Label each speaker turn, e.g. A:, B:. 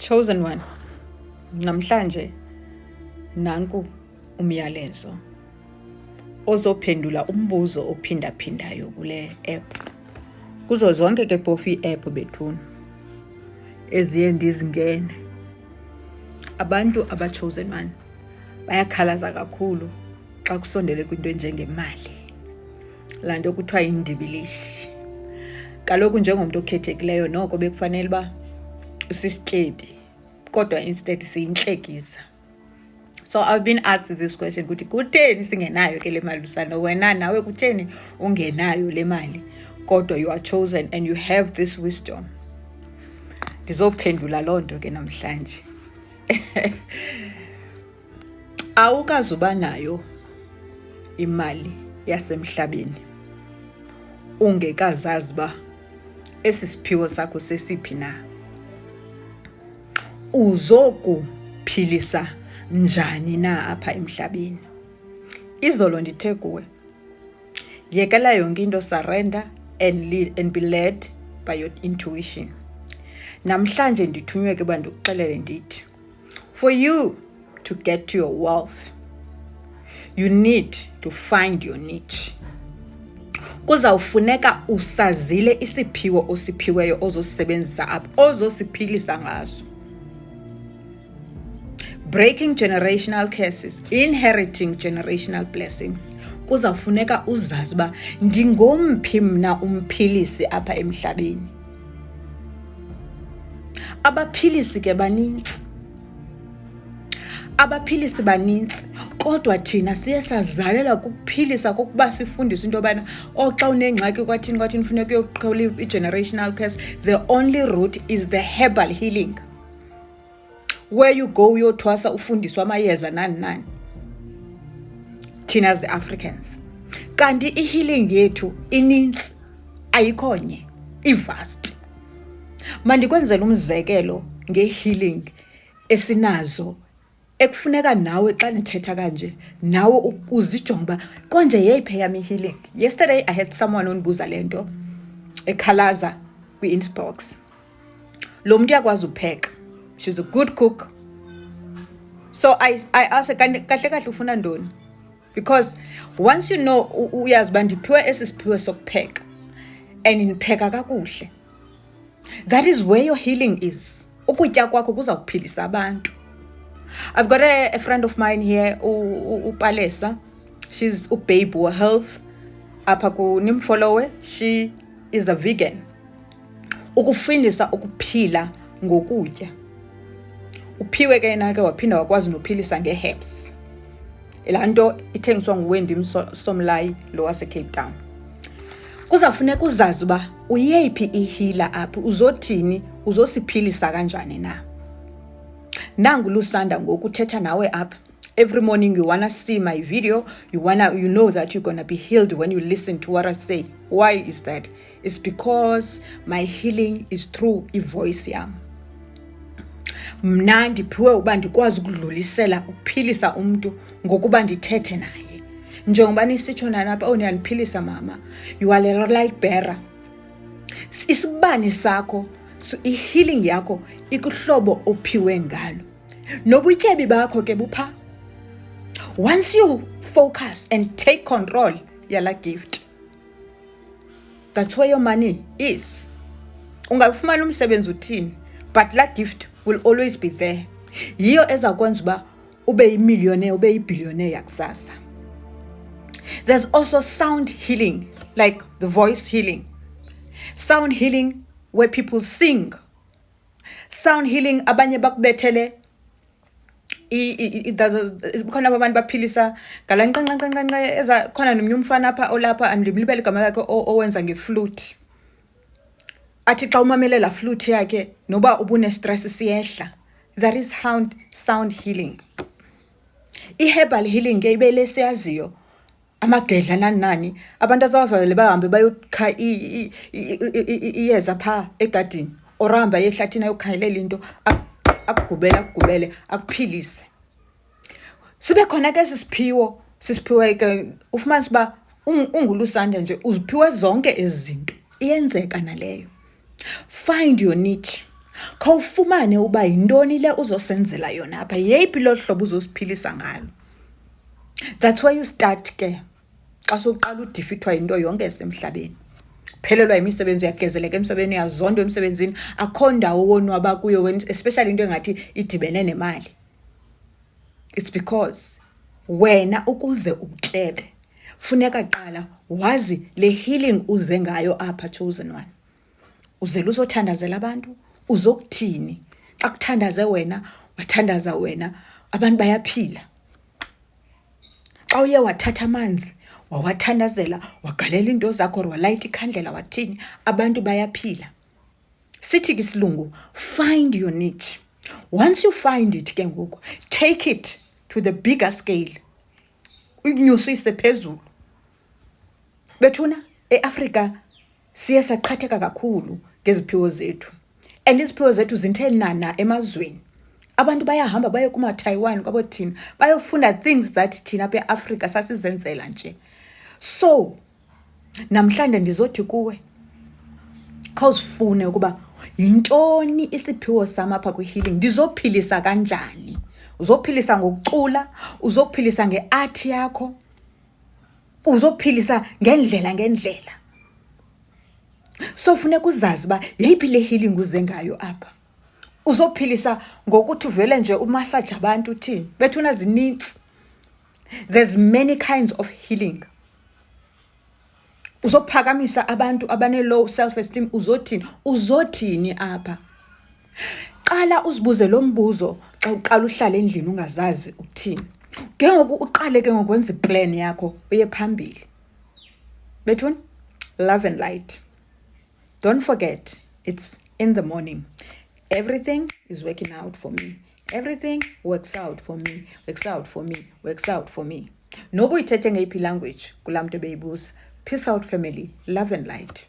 A: Chosen one, namhlanje nanku umyalezo ozophendula umbuzo ophindaphindayo kule app. Kuzo zonke ke phofu i-app bethuna eziye ndizingene. Abantu aba-chosen one bayakhalaza kakhulu xa kusondele kwinto enjengemali. Laa nto kuthiwa yindibilishi. Kaloku njengomuntu okhethekileyo noko bekufanele uba usisityebi, kodwa instead siyintlekisa. So I've been asked this question, kuthi kutheni singenayo ke le mali usana? Wena nawe kutheni ungenayo le mali? Kodwa you are chosen and you have this wisdom. Ndizophendula loo nto ke namhlanje. Awukazuba nayo imali yasemhlabeni ungekazazi ba esi siphiwo sakho sesiphi na. Uzokuphilisa njani na apha emhlabeni? Izolo ndithe kuwe, yekela yonke into, surrender and be led by your intuition. Namhlanje ndithunywe ke bantu ukuxelele ndithi, for you to get to your wealth, you need to find your niche. Kuzawufuneka usazile isiphiwo osiphiweyo ozosebenzisa apha, ozosiphilisa ngaso. Breaking generational curses, inheriting generational blessings. Kuzawufuneka uzazi uba ndingomphi mna umphilisi apha emhlabeni. Abaphilisi ke banintsi. Abaphilisi banintsi, kodwa thina siye sazalela kukuphilisa kokuba sifundiswe into yobana xa unengxaki kwathini funeka uyoqhawula i-generational curse. The only route is the herbal healing, where you go uyothwasa ufundiswa amayeza nani thina as Africans. Kanti i-healing yethu inintsi, ayikhonye, i-vast. Mandikwenzela umzekelo nge-healing esinazo, ekufuneka nawe xa nithetha kanje nawe uzijonge uba konje yeyiphi yami i-healing. Yesterday I had someone ondibuza le nto ekhalaza kwi-inbox. Lo muntu uyakwazi upheka, she's a good cook. So I asked her, kahle ufuna ntoni? Because once you know uyazi uba ndiphiwe esi siphiwe sokupheka and nipheka kakuhle, that is where your healing is. Ukutya kwakho kuzawuphilisa abantu. I've got a friend of mine here, uPalesa. She's uBabe Health. Apha ku nimfollowe. She is a vegan. Ukufundisa ukuphila ngokutya. Uphiwe ke yena ke waphinda wakwazi nophilisa ngeherbs. Laa nto ithengiswa nguWendy Somlayi lo wase Cape Town. Kuzafuneka uzazi uba uyeyiphi i-healer apha, uzothini, uzosiphilisa kanjani na. Nangu lusanda ngokuthetha nawe apha. Every morning you wanna see my video, you know that you're gonna be healed when you listen to what I say. Why is that? It's because my healing is through i-voice yam. Mna ndiphiwe uba ndikwazi ukudlulisela ukuphilisa umntu ngokuba ndithethe naye. Njengoba nisitsho nalapha, niyandiphilisa mama, you are a light bearer. Isibane sakho, i-healing yakho ikuhlobo ophiwe ngalo. Nobutyebi bakho ke bupha. Once you focus and take control yala gift, that's where your money is. Ungafumana umsebenzi uthini, but that gift will always be there. Yiyo ezakwenza uba ube yimillionaire, ube yibillionaire yakusasa. There's also sound healing, like the voice healing. Sound healing where people sing. Sound healing abanye bakubethele khona abantu baphilisa ngalanqanqanqanqa eza khona nomnye umfana apha olapha andimlibele igama lakhe owenza ngeflute. Athi xa umamele la flute yakhe noba ubune stress siyehla. That is sound healing. I-herbal healing ke ibele siyaziyo. Amagedla nani abantu azawavele bahambe bayokha iyeza pha egadini oramba yehlathini ayokhayelela into akugubele akuphilise. Sibe khona ke sisiphiwe ke ufumanise uba ungulusanda nje uziphiwe zonke ezi zinto. Iyenzeka naleyo. Find your niche. khawufumane uba yintoni le uzosenzela yona apha, yeyiphi lo hlobo uzosiphilisa ngalo. That's where you start ke xa soqala udifithwa into yonke esemhlabeni. Phelelwa imisebenzi, uyagezeleka emsebenzini, uyazondwa emsebenzini, akho ndawo wonwaba kuyo, especially into engathi idibene nemali. It's because wena ukuze utyebe funeka qala wazi le healing uze ngayo apha, chosen one. Uzela uzothandazela abantu, uzokuthini? Xa kuthandaze wena, wathandaza wena, abantu bayaphila. Xa uye wathatha amanzi, wawathandazela, wagalela into zakho, walayita ikhandlela, wathini, abantu bayaphila. Sithi kisilungu, find your niche. Once you find it ke ngoku, take it to the bigger scale. Unyusise phezulu. Bethuna, eAfrika siye saqhatheka kakhulu ngeziphiwo zethu. And iziphiwo zethu zintelana emazweni. Abantu bayahamba baye kuma-Taiwan kwabothina, bayofunda things that thina apha eAfrika sasizenzela nje. So, namhlanje ndizothi kuwe, khawuzifune ukuba yintoni isiphiwo sama apha kwi-healing, ndizophilisa kanjani? Uzophilisa ngokucula, uzophilisa ngeart yakho, uzophilisa ngendlela. So funeka uzazi uba yeyiphi le healing uze ngayo apha. Uzophilisa ngokuthi uvele nje umassage abantu uthini. Bethuna zinintsi. There's many kinds of healing. Uzophakamisa abantu abane-low self-esteem, uzothini apha. Qala uzibuze lo mbuzo xa uqala uhlala endlini ungazazi ukuthini. Ke ngoku uqale ke ngokwenza iplan yakho uye phambili. Bethuna, love and light. Don't forget, it's in the morning. Everything is working out for me. Everything works out for me, works out for me, works out for me. Nobu ithethe ngeyiphi language kulaa mntu beyibuza. Peace out, family. Love and light.